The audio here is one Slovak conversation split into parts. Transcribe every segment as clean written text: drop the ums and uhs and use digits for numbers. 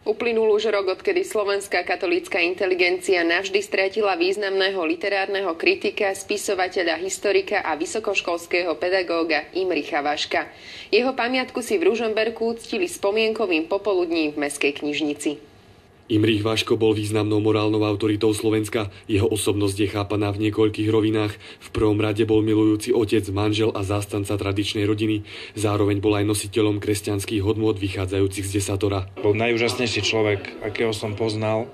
Uplynul už rok, odkedy slovenská katolícka inteligencia navždy stratila významného literárneho kritika, spisovateľa, historika a vysokoškolského pedagóga Imricha Vaška. Jeho pamiatku si v Ružomberku uctili spomienkovým popoludním v Mestskej knižnici. Imrich Vaško bol významnou morálnou autoritou Slovenska. Jeho osobnosť je chápaná v niekoľkých rovinách. V prvom rade bol milujúci otec, manžel a zástanca tradičnej rodiny. Zároveň bol aj nositeľom kresťanských hodnôt vychádzajúcich z desatora. Bol najúžasnejší človek, akého som poznal.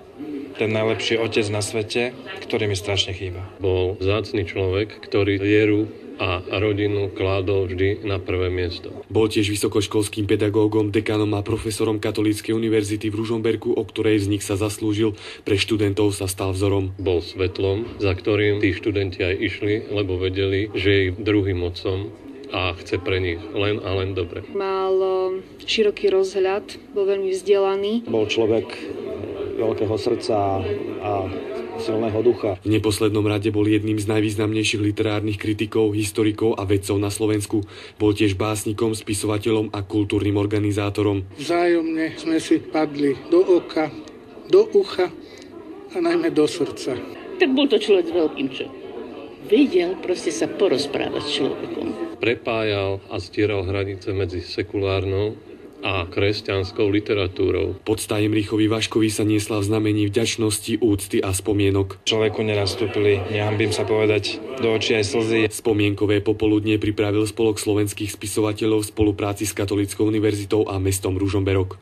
Ten najlepší otec na svete, ktorý mi strašne chýba. Bol vzácny človek, ktorý vieru a rodinu kládol vždy na prvé miesto. Bol tiež vysokoškolským pedagógom, dekanom a profesorom Katolíckej univerzity v Ružomberku, o ktorej vznik sa zaslúžil. Pre študentov sa stal vzorom. Bol svetlom, za ktorým tí študenti aj išli, lebo vedeli, že je druhým otcom a chce pre nich len a len dobre. Mal široký rozhľad, bol veľmi vzdelaný. Bol človek veľkého srdca a silného ducha. V neposlednom rade bol jedným z najvýznamnejších literárnych kritikov, historikov a vedcov na Slovensku. Bol tiež básnikom, spisovateľom a kultúrnym organizátorom. Vzájomne sme si padli do oka, do ucha a najmä do srdca. Tak bol to človek s veľkým čo. Vedel proste sa porozprávať s človekom. Prepájal a stieral hranice medzi sekulárnou a kresťanskou literatúrou. Podsta Imrichovi Vaškovi sa niesla v znamení vďačnosti, úcty a spomienok. Človeku nenastúpili, nehambím sa povedať, do očí aj slzy. Spomienkové popoludnie pripravil Spolok slovenských spisovateľov v spolupráci s Katolíckou univerzitou a mestom Ružomberok.